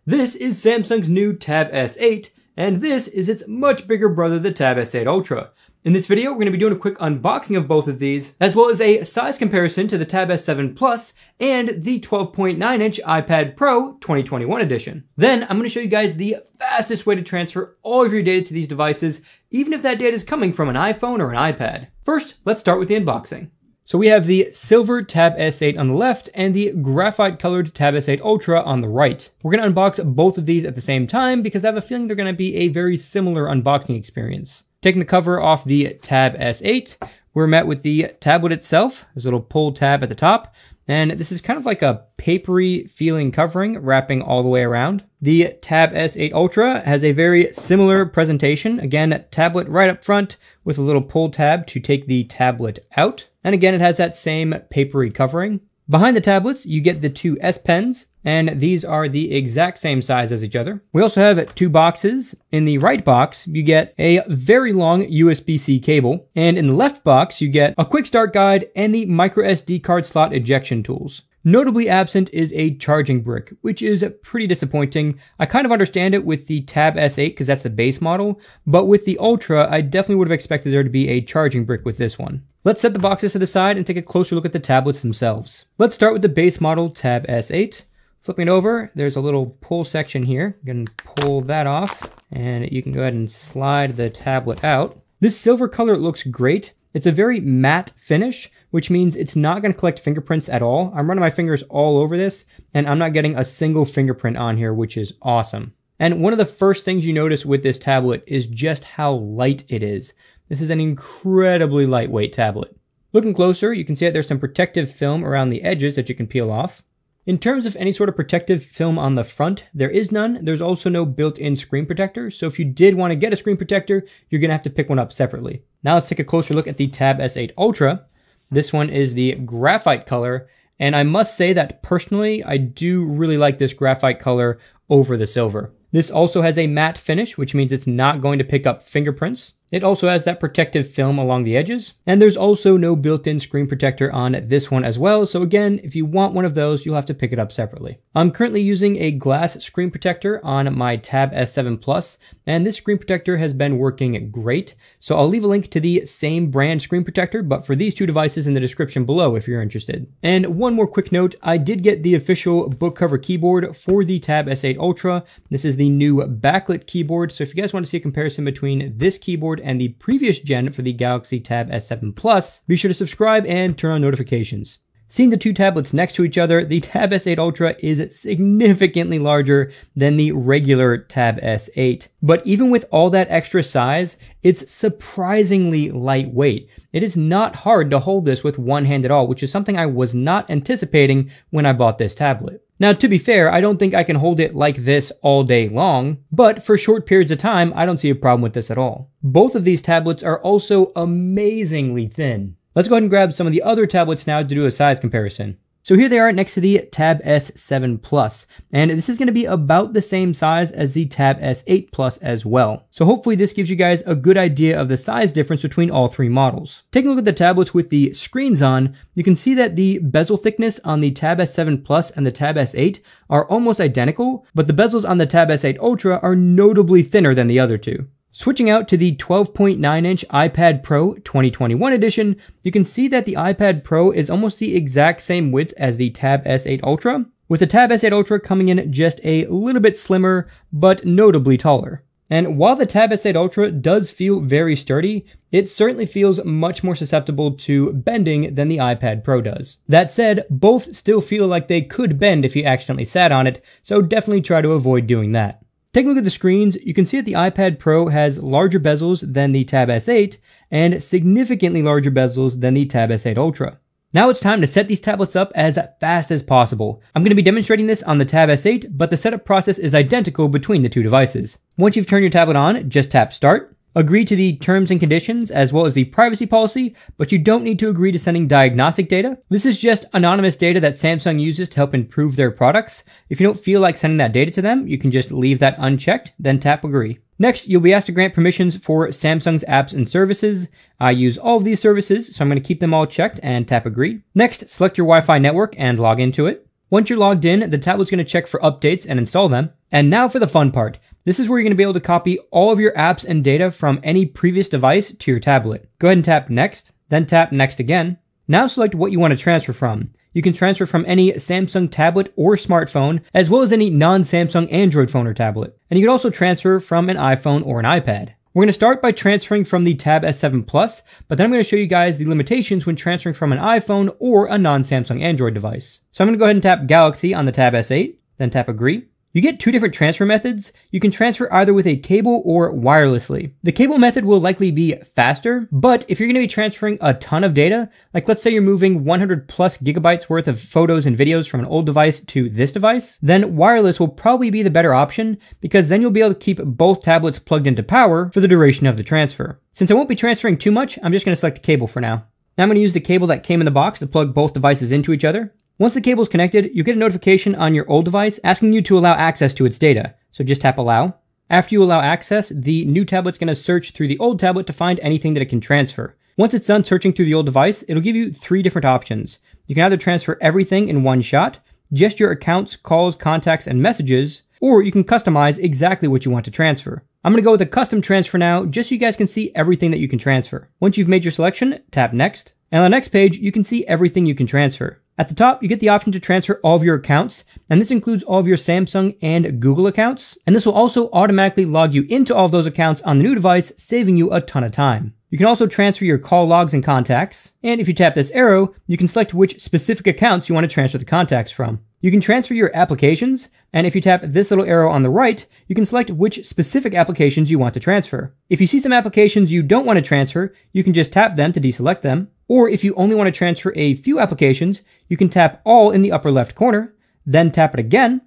This is Samsung's new Tab S8, and this is its much bigger brother, the Tab S8 Ultra. In this video, we're going to be doing a quick unboxing of both of these, as well as a size comparison to the Tab S7 Plus and the 12.9-inch iPad Pro 2021 edition. Then, I'm going to show you guys the fastest way to transfer all of your data to these devices, even if that data is coming from an iPhone or an iPad. First, let's start with the unboxing. So we have the silver Tab S8 on the left and the graphite colored Tab S8 Ultra on the right. We're going to unbox both of these at the same time because I have a feeling they're going to be a very similar unboxing experience. Taking the cover off the Tab S8, we're met with the tablet itself. There's a little pull tab at the top, and this is kind of like a papery feeling covering wrapping all the way around. The Tab S8 Ultra has a very similar presentation. Again, tablet right up front with a little pull tab to take the tablet out. And again, it has that same papery covering. Behind the tablets, you get the two S Pens, and these are the exact same size as each other. We also have two boxes. In the right box, you get a very long USB-C cable, and in the left box, you get a quick start guide and the micro SD card slot ejection tools. Notably absent is a charging brick, which is pretty disappointing. I kind of understand it with the Tab S8 because that's the base model, but with the Ultra, I definitely would have expected there to be a charging brick with this one. Let's set the boxes to the side and take a closer look at the tablets themselves. Let's start with the base model Tab S8. Flipping it over, there's a little pull section here. You can pull that off, and you can go ahead and slide the tablet out. This silver color looks great. It's a very matte finish, which means it's not going to collect fingerprints at all. I'm running my fingers all over this, and I'm not getting a single fingerprint on here, which is awesome. And one of the first things you notice with this tablet is just how light it is. This is an incredibly lightweight tablet. Looking closer, you can see that there's some protective film around the edges that you can peel off. In terms of any sort of protective film on the front, there is none. There's also no built-in screen protector, so if you did want to get a screen protector, you're going to have to pick one up separately. Now let's take a closer look at the Tab S8 Ultra. This one is the graphite color, and I must say that personally, I do really like this graphite color over the silver. This also has a matte finish, which means it's not going to pick up fingerprints. It also has that protective film along the edges, and there's also no built-in screen protector on this one as well, so again, if you want one of those, you'll have to pick it up separately. I'm currently using a glass screen protector on my Tab S7 Plus, and this screen protector has been working great, so I'll leave a link to the same brand screen protector, but for these two devices in the description below if you're interested. And one more quick note, I did get the official book cover keyboard for the Tab S8 Ultra. This is the new Backlit keyboard, so if you guys want to see a comparison between this keyboard and the previous gen for the Galaxy Tab S7 Plus, be sure to subscribe and turn on notifications. Seeing the two tablets next to each other, the Tab S8 Ultra is significantly larger than the regular Tab S8. But even with all that extra size, it's surprisingly lightweight. It is not hard to hold this with one hand at all, which is something I was not anticipating when I bought this tablet. Now, to be fair, I don't think I can hold it like this all day long, but for short periods of time, I don't see a problem with this at all. Both of these tablets are also amazingly thin. Let's go ahead and grab some of the other tablets now to do a size comparison. So here they are next to the Tab S7 Plus, and this is going to be about the same size as the Tab S8 Plus as well. So hopefully this gives you guys a good idea of the size difference between all three models. Taking a look at the tablets with the screens on, you can see that the bezel thickness on the Tab S7 Plus and the Tab S8 are almost identical, but the bezels on the Tab S8 Ultra are notably thinner than the other two. Switching out to the 12.9-inch iPad Pro 2021 edition, you can see that the iPad Pro is almost the exact same width as the Tab S8 Ultra, with the Tab S8 Ultra coming in just a little bit slimmer, but notably taller. And while the Tab S8 Ultra does feel very sturdy, it certainly feels much more susceptible to bending than the iPad Pro does. That said, both still feel like they could bend if you accidentally sat on it, so definitely try to avoid doing that. Taking a look at the screens, you can see that the iPad Pro has larger bezels than the Tab S8 and significantly larger bezels than the Tab S8 Ultra. Now it's time to set these tablets up as fast as possible. I'm going to be demonstrating this on the Tab S8, but the setup process is identical between the two devices. Once you've turned your tablet on, just tap Start. Agree to the terms and conditions as well as the privacy policy, but you don't need to agree to sending diagnostic data. This is just anonymous data that Samsung uses to help improve their products. If you don't feel like sending that data to them, you can just leave that unchecked, then tap Agree. Next, you'll be asked to grant permissions for Samsung's apps and services. I use all of these services, so I'm going to keep them all checked and tap Agree. Next, select your Wi-Fi network and log into it. Once you're logged in, the tablet's going to check for updates and install them. And now for the fun part. This is where you're going to be able to copy all of your apps and data from any previous device to your tablet. Go ahead and tap Next, then tap Next again. Now select what you want to transfer from. You can transfer from any Samsung tablet or smartphone, as well as any non-Samsung Android phone or tablet. And you can also transfer from an iPhone or an iPad. We're going to start by transferring from the Tab S7 Plus, but then I'm going to show you guys the limitations when transferring from an iPhone or a non-Samsung Android device. So I'm going to go ahead and tap Galaxy on the Tab S8, then tap Agree. You get two different transfer methods. You can transfer either with a cable or wirelessly. The cable method will likely be faster, but if you're going to be transferring a ton of data, like let's say you're moving 100 plus gigabytes worth of photos and videos from an old device to this device, then wireless will probably be the better option because then you'll be able to keep both tablets plugged into power for the duration of the transfer. Since I won't be transferring too much, I'm just going to select cable for now. Now I'm going to use the cable that came in the box to plug both devices into each other. Once the cable is connected, you get a notification on your old device asking you to allow access to its data. So just tap Allow. After you allow access, the new tablet's going to search through the old tablet to find anything that it can transfer. Once it's done searching through the old device, it'll give you three different options. You can either transfer everything in one shot, just your accounts, calls, contacts, and messages, or you can customize exactly what you want to transfer. I'm going to go with a custom transfer now, just so you guys can see everything that you can transfer. Once you've made your selection, tap Next. And on the next page, you can see everything you can transfer. At the top, you get the option to transfer all of your accounts, and this includes all of your Samsung and Google accounts. And this will also automatically log you into all of those accounts on the new device, saving you a ton of time. You can also transfer your call logs and contacts. And if you tap this arrow, you can select which specific accounts you want to transfer the contacts from. You can transfer your applications, and if you tap this little arrow on the right, you can select which specific applications you want to transfer. If you see some applications you don't want to transfer, you can just tap them to deselect them. Or if you only want to transfer a few applications, you can tap All in the upper left corner, then tap it again,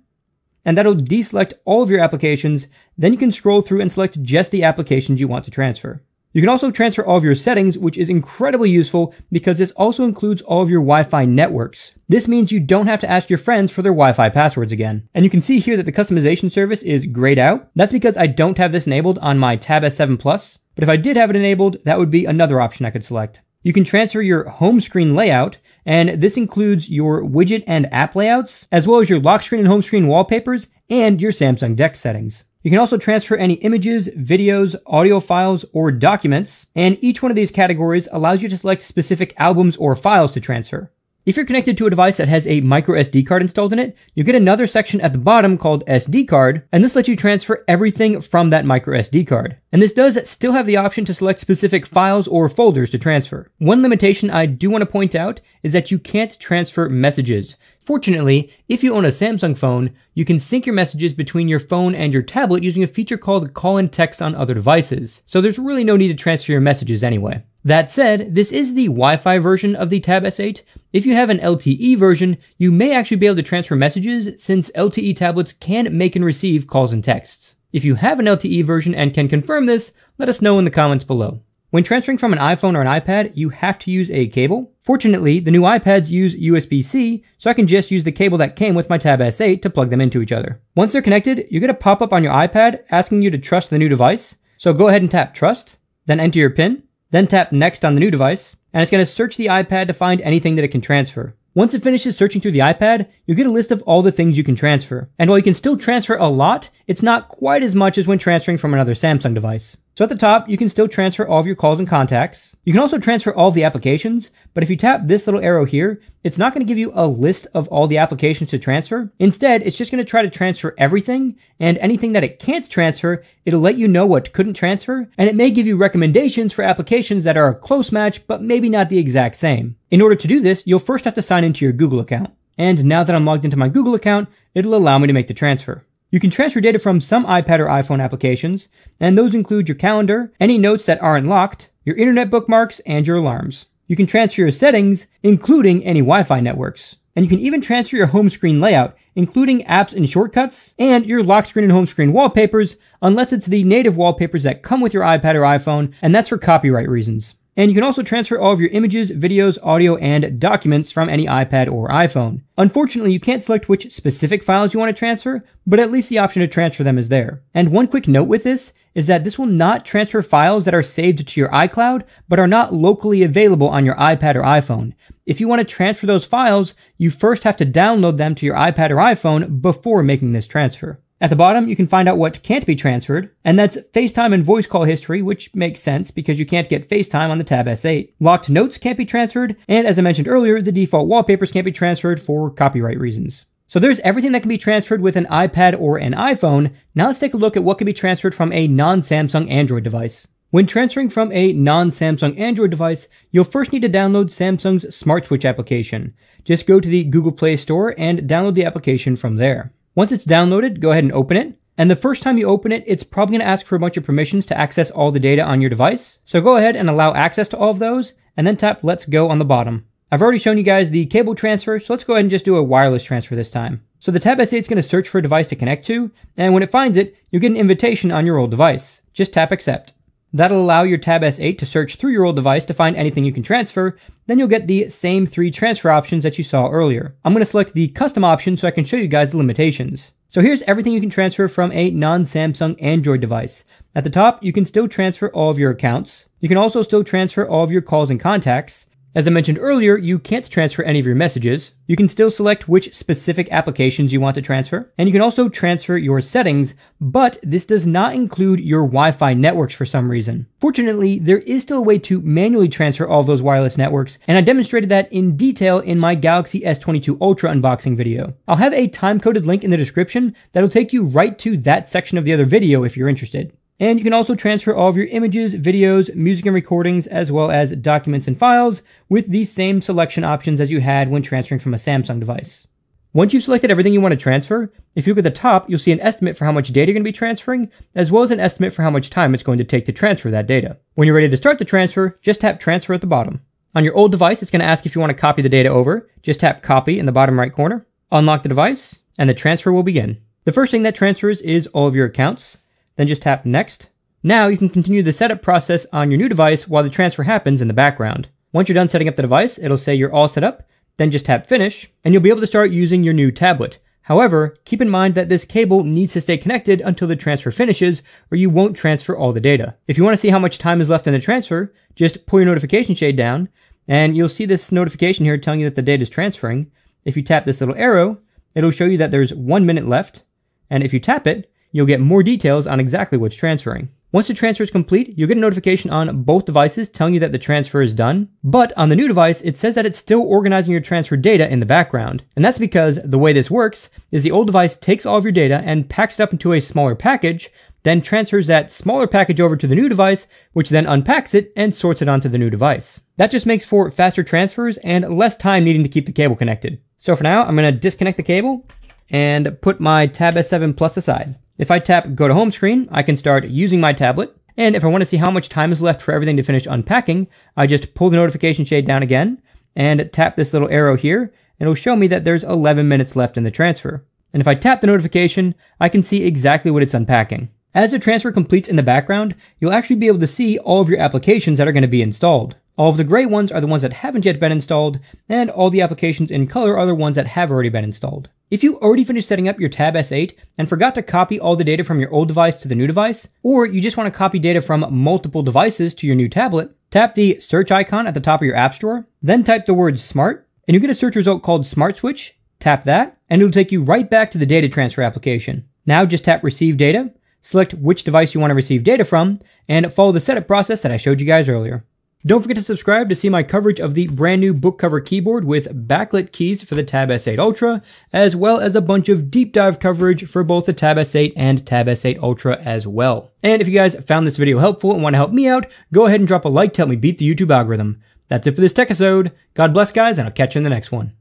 and that'll deselect all of your applications. Then you can scroll through and select just the applications you want to transfer. You can also transfer all of your settings, which is incredibly useful because this also includes all of your Wi-Fi networks. This means you don't have to ask your friends for their Wi-Fi passwords again. And you can see here that the customization service is grayed out. That's because I don't have this enabled on my Tab S7 Plus, but if I did have it enabled, that would be another option I could select. You can transfer your home screen layout, and this includes your widget and app layouts, as well as your lock screen and home screen wallpapers, and your Samsung Deck settings. You can also transfer any images, videos, audio files, or documents, and each one of these categories allows you to select specific albums or files to transfer. If you're connected to a device that has a micro SD card installed in it, you get another section at the bottom called SD card, and this lets you transfer everything from that micro SD card. And this does still have the option to select specific files or folders to transfer. One limitation I do want to point out is that you can't transfer messages. Fortunately, if you own a Samsung phone, you can sync your messages between your phone and your tablet using a feature called Call and Text on Other Devices. So there's really no need to transfer your messages anyway. That said, this is the Wi-Fi version of the Tab S8. If you have an LTE version, you may actually be able to transfer messages since LTE tablets can make and receive calls and texts. If you have an LTE version and can confirm this, let us know in the comments below. When transferring from an iPhone or an iPad, you have to use a cable. Fortunately, the new iPads use USB-C, so I can just use the cable that came with my Tab S8 to plug them into each other. Once they're connected, you get a pop-up on your iPad asking you to trust the new device. So go ahead and tap Trust, then enter your PIN, then tap Next on the new device, and it's going to search the iPad to find anything that it can transfer. Once it finishes searching through the iPad, you get a list of all the things you can transfer. And while you can still transfer a lot, it's not quite as much as when transferring from another Samsung device. So at the top, you can still transfer all of your calls and contacts. You can also transfer all of the applications, but if you tap this little arrow here, it's not going to give you a list of all the applications to transfer. Instead, it's just going to try to transfer everything, and anything that it can't transfer, it'll let you know what couldn't transfer, and it may give you recommendations for applications that are a close match, but maybe not the exact same. In order to do this, you'll first have to sign into your Google account. And now that I'm logged into my Google account, it'll allow me to make the transfer. You can transfer data from some iPad or iPhone applications, and those include your calendar, any notes that aren't locked, your internet bookmarks, and your alarms. You can transfer your settings, including any Wi-Fi networks. And you can even transfer your home screen layout, including apps and shortcuts, and your lock screen and home screen wallpapers, unless it's the native wallpapers that come with your iPad or iPhone, and that's for copyright reasons. And you can also transfer all of your images, videos, audio, and documents from any iPad or iPhone. Unfortunately, you can't select which specific files you want to transfer, but at least the option to transfer them is there. And one quick note with this is that this will not transfer files that are saved to your iCloud, but are not locally available on your iPad or iPhone. If you want to transfer those files, you first have to download them to your iPad or iPhone before making this transfer. At the bottom, you can find out what can't be transferred, and that's FaceTime and voice call history, which makes sense because you can't get FaceTime on the Tab S8. Locked notes can't be transferred, and as I mentioned earlier, the default wallpapers can't be transferred for copyright reasons. So there's everything that can be transferred with an iPad or an iPhone. Now let's take a look at what can be transferred from a non-Samsung Android device. When transferring from a non-Samsung Android device, you'll first need to download Samsung's Smart Switch application. Just go to the Google Play Store and download the application from there. Once it's downloaded, go ahead and open it. And the first time you open it, it's probably going to ask for a bunch of permissions to access all the data on your device. So go ahead and allow access to all of those, and then tap Let's Go on the bottom. I've already shown you guys the cable transfer, so let's go ahead and just do a wireless transfer this time. So the Tab S8 is going to search for a device to connect to, and when it finds it, you'll get an invitation on your old device. Just tap Accept. That'll allow your Tab S8 to search through your old device to find anything you can transfer. Then you'll get the same 3 transfer options that you saw earlier. I'm going to select the custom option so I can show you guys the limitations. So here's everything you can transfer from a non-Samsung Android device. At the top, you can still transfer all of your accounts. You can also still transfer all of your calls and contacts. As I mentioned earlier, you can't transfer any of your messages. You can still select which specific applications you want to transfer, and you can also transfer your settings, but this does not include your Wi-Fi networks for some reason. Fortunately, there is still a way to manually transfer all of those wireless networks, and I demonstrated that in detail in my Galaxy S22 Ultra unboxing video. I'll have a time-coded link in the description that'll take you right to that section of the other video if you're interested. And you can also transfer all of your images, videos, music and recordings, as well as documents and files with the same selection options as you had when transferring from a Samsung device. Once you've selected everything you want to transfer, if you look at the top, you'll see an estimate for how much data you're going to be transferring, as well as an estimate for how much time it's going to take to transfer that data. When you're ready to start the transfer, just tap Transfer at the bottom. On your old device, it's going to ask if you want to copy the data over. Just tap Copy in the bottom right corner, unlock the device, and the transfer will begin. The first thing that transfers is all of your accounts. Then just tap Next. Now you can continue the setup process on your new device while the transfer happens in the background. Once you're done setting up the device, it'll say you're all set up, then just tap Finish, and you'll be able to start using your new tablet. However, keep in mind that this cable needs to stay connected until the transfer finishes, or you won't transfer all the data. If you want to see how much time is left in the transfer, just pull your notification shade down, and you'll see this notification here telling you that the data is transferring. If you tap this little arrow, it'll show you that there's 1 minute left, and if you tap it, you'll get more details on exactly what's transferring. Once the transfer is complete, you'll get a notification on both devices telling you that the transfer is done, but on the new device, it says that it's still organizing your transfer data in the background. And that's because the way this works is the old device takes all of your data and packs it up into a smaller package, then transfers that smaller package over to the new device, which then unpacks it and sorts it onto the new device. That just makes for faster transfers and less time needing to keep the cable connected. So for now, I'm going to disconnect the cable and put my Tab S7 Plus aside. If I tap Go to Home Screen, I can start using my tablet, and if I want to see how much time is left for everything to finish unpacking, I just pull the notification shade down again, and tap this little arrow here, and it'll show me that there's 11 minutes left in the transfer. And if I tap the notification, I can see exactly what it's unpacking. As the transfer completes in the background, you'll actually be able to see all of your applications that are going to be installed. All of the gray ones are the ones that haven't yet been installed, and all the applications in color are the ones that have already been installed. If you already finished setting up your Tab S8 and forgot to copy all the data from your old device to the new device, or you just want to copy data from multiple devices to your new tablet, tap the search icon at the top of your App Store, then type the word Smart, and you'll get a search result called Smart Switch. Tap that, and it'll take you right back to the data transfer application. Now just tap Receive Data, select which device you want to receive data from, and follow the setup process that I showed you guys earlier. Don't forget to subscribe to see my coverage of the brand new book cover keyboard with backlit keys for the Tab S8 Ultra, as well as a bunch of deep dive coverage for both the Tab S8 and Tab S8 Ultra as well. And if you guys found this video helpful and want to help me out, go ahead and drop a like to help me beat the YouTube algorithm. That's it for this tech episode. God bless guys, and I'll catch you in the next one.